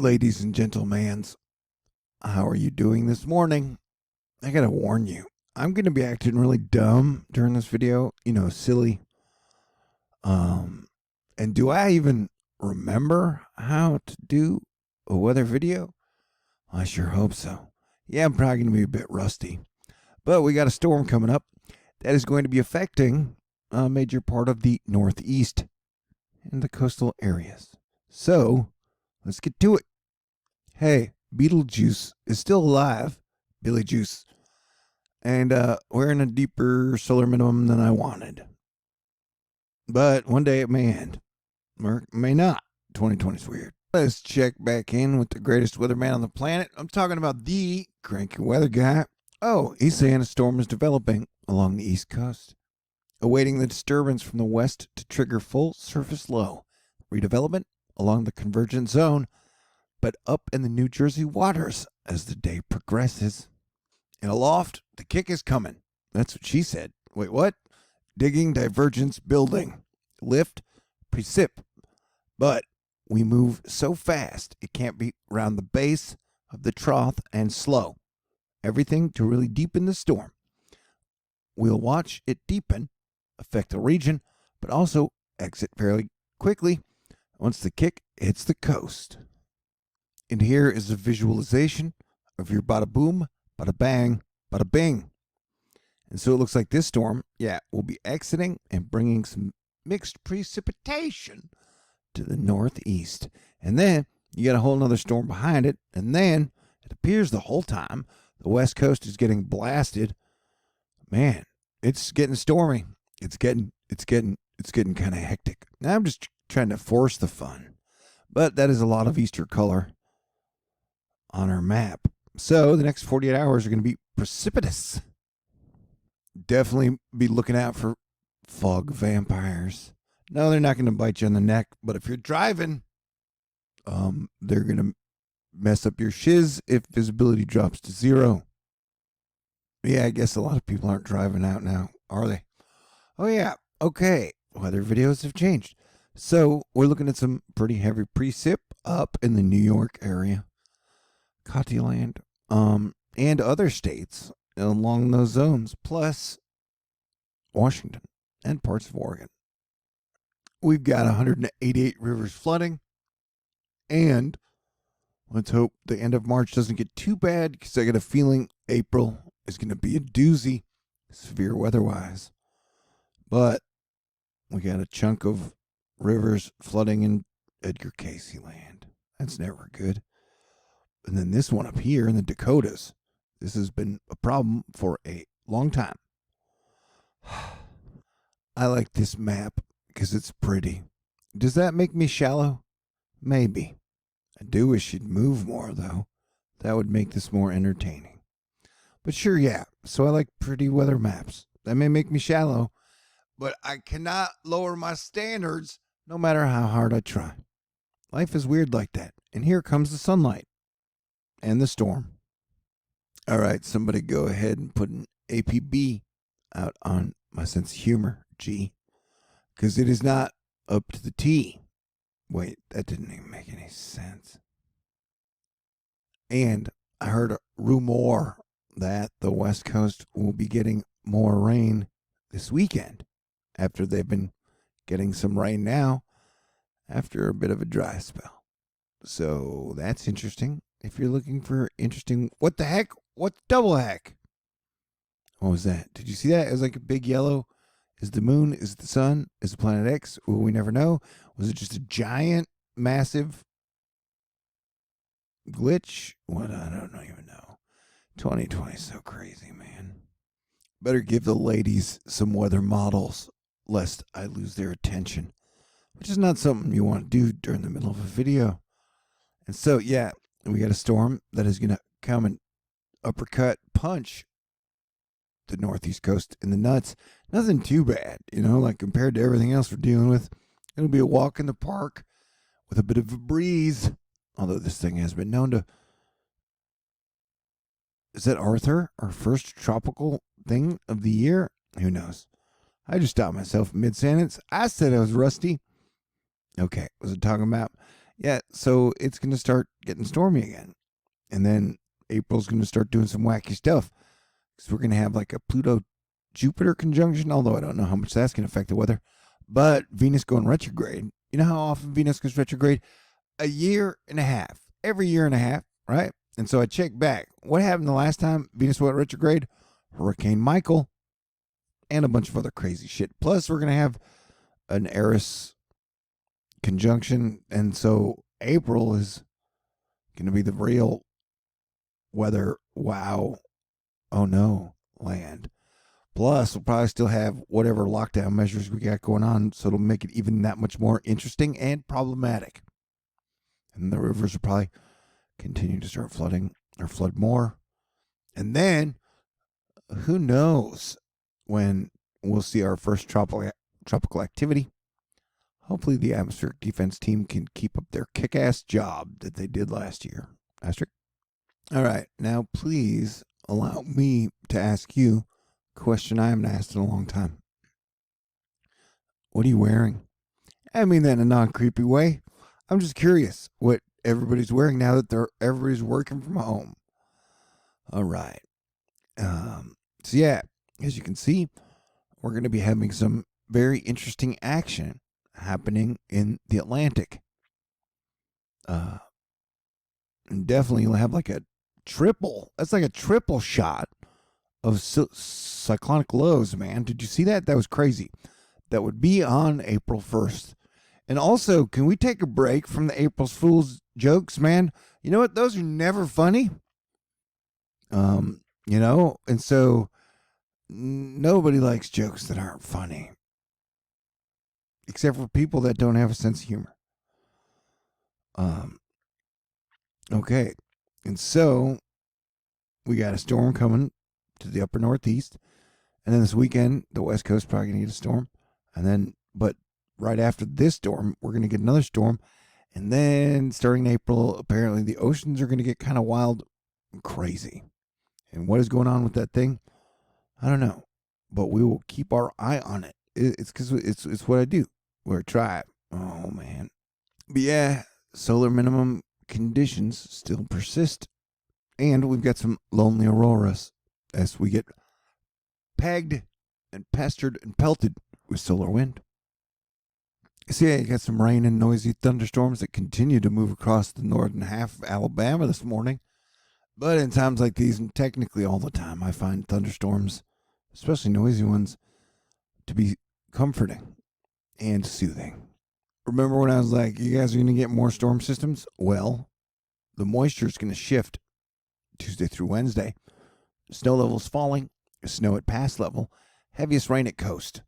Ladies and gentlemen, how are you doing this morning? I gotta warn you, I'm gonna be acting really dumb during this video, silly. And do I even remember how to do a weather video? I sure hope so. Yeah, I'm probably gonna be a bit rusty. But we got a storm coming up that is going to be affecting a major part of the Northeast and the coastal areas. So, let's get to it. Hey, Beetlejuice is still alive, Billy Juice, and we're in a deeper solar minimum than I wanted. But one day it may end, or it may not. 2020's weird. Let's check back in with the greatest weatherman on the planet. I'm talking about the cranky weather guy. Oh, he's saying a storm is developing along the East Coast, awaiting the disturbance from the west to trigger full surface low redevelopment along the convergence zone, but up in the New Jersey waters as the day progresses. In aloft, the kick is coming. That's what she said. Wait, what? Digging, divergence, building. Lift, precip. But we move so fast, it can't be around the base of the trough and slow. Everything to really deepen the storm. We'll watch it deepen, affect the region, but also exit fairly quickly once the kick hits the coast. And here is a visualization of your bada boom, bada bang, bada bing. And so it looks like this storm, will be exiting and bringing some mixed precipitation to the northeast. And then you got a whole nother storm behind it. And then it appears the whole time the west coast is getting blasted. Man, it's getting stormy. It's getting kind of hectic. Now I'm just trying to force the fun. But that is a lot of Easter color on our map. So the next 48 hours are going to be precipitous. Definitely be looking out for fog vampires. No, they're not going to bite you on the neck, but if you're driving, they're going to mess up your shiz if visibility drops to 0. Yeah, I guess a lot of people aren't driving out now, are they? Oh yeah, okay. Weather videos have changed. So we're looking at some pretty heavy precip up in the New York area, Cottyland, and other states along those zones, plus Washington and parts of Oregon. We've got 188 rivers flooding, and let's hope the end of March doesn't get too bad, because I got a feeling April is going to be a doozy, severe weather-wise. But we got a chunk of rivers flooding in Edgar Cayce land. That's never good. And then this one up here in the Dakotas. This has been a problem for a long time. I like this map because it's pretty. Does that make me shallow? Maybe. I do wish you'd move more, though. That would make this more entertaining. But sure, yeah. So I like pretty weather maps. That may make me shallow, but I cannot lower my standards no matter how hard I try. Life is weird like that. And here comes the sunlight. And the storm. All right, somebody go ahead and put an APB out on my sense of humor, G. Because it is not up to the T. Wait, that didn't even make any sense. And I heard a rumor that the West Coast will be getting more rain this weekend, after they've been getting some rain now after a bit of a dry spell. So that's interesting. If you're looking for interesting, what the heck? What's double heck? What was that? Did you see that? It was like a big yellow. Is the moon? Is it the sun? Is it planet X? Well, we never know. Was it just a giant, massive glitch? What? I don't even know. 2020 is so crazy, man. Better give the ladies some weather models, lest I lose their attention, which is not something you want to do during the middle of a video. And so, yeah, we got a storm that is going to come and uppercut punch the northeast coast in the nuts. Nothing too bad, like compared to everything else we're dealing with. It'll be a walk in the park with a bit of a breeze. Although this thing has been known to... Is that Arthur, our first tropical thing of the year? Who knows? I just stopped myself mid-sentence. I said I was rusty. Okay, was it talking about? Yeah, so it's going to start getting stormy again. And then April's going to start doing some wacky stuff. Because we're going to have like a Pluto-Jupiter conjunction, although I don't know how much that's going to affect the weather. But Venus going retrograde. You know how often Venus goes retrograde? A year and a half. Every year and a half, right? And so I checked back. What happened the last time Venus went retrograde? Hurricane Michael and a bunch of other crazy shit. Plus, we're going to have an Eris conjunction. And so April is going to be the real weather. Wow. Oh no, land. Plus, we'll probably still have whatever lockdown measures we got going on. So it'll make it even that much more interesting and problematic. And the rivers will probably continue to start flooding or flood more. And then, who knows when we'll see our first tropical activity. Hopefully the atmospheric defense team can keep up their kick-ass job that they did last year. Asterisk. All right, now please allow me to ask you a question I haven't asked in a long time. What are you wearing? I mean that in a non-creepy way. I'm just curious what everybody's wearing now that everybody's working from home. All right. So yeah, as you can see, we're going to be having some very interesting action happening in the Atlantic. And definitely you'll have like a triple. That's like a triple shot of cyclonic lows, man. Did you see that? That was crazy. That would be on April 1st. And also, can we take a break from the April Fool's jokes, man? You know what? Those are never funny. And so nobody likes jokes that aren't funny. Except for people that don't have a sense of humor. Okay. And so we got a storm coming to the upper northeast. And then this weekend, the West Coast probably going to get a storm. But right after this storm, we're going to get another storm. And then starting in April, apparently the oceans are going to get kind of wild and crazy. And what is going on with that thing? I don't know. But we will keep our eye on it. It's because it's what I do. We're a tribe. Oh, man. But yeah, solar minimum conditions still persist. And we've got some lonely auroras as we get pegged and pestered and pelted with solar wind. So yeah, you got some rain and noisy thunderstorms that continue to move across the northern half of Alabama this morning. But in times like these, and technically all the time, I find thunderstorms, especially noisy ones, to be comforting and soothing. Remember when I was like, you guys are going to get more storm systems? Well, the moisture is going to shift Tuesday through Wednesday. Snow levels falling, snow at pass level, heaviest rain at coast.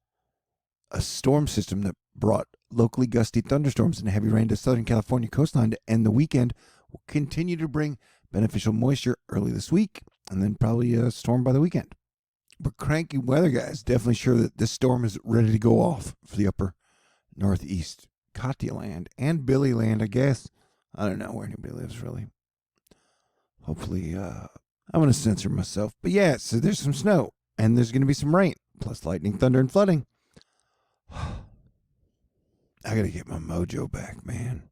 A storm system that brought locally gusty thunderstorms and heavy rain to Southern California coastline to end the weekend will continue to bring beneficial moisture early this week, and then probably a storm by the weekend. But cranky weather guys definitely sure that this storm is ready to go off for the upper northeast, Katya land, and Billy land, I guess. I don't know where anybody lives, really. Hopefully, I'm going to censor myself. But yeah, so there's some snow, and there's going to be some rain, plus lightning, thunder, and flooding. I got to get my mojo back, man.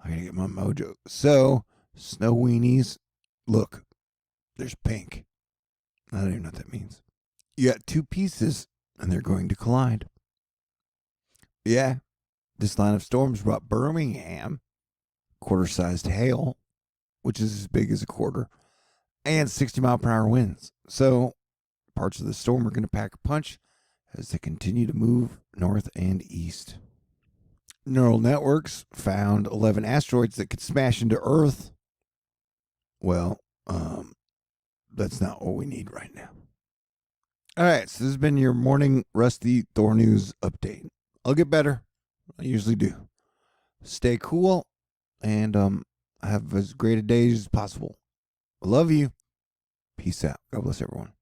I got to get my mojo. So, snow weenies, look, there's pink. I don't even know what that means. You got two pieces, and they're going to collide. Yeah, this line of storms brought Birmingham, quarter-sized hail, which is as big as a quarter, and 60-mile-per-hour winds. So, parts of the storm are going to pack a punch as they continue to move north and east. Neural networks found 11 asteroids that could smash into Earth. Well, that's not what we need right now. All right, so this has been your morning Rusty THORnews update. I'll get better. I usually do. Stay cool and have as great a day as possible. I love you. Peace out. God bless everyone.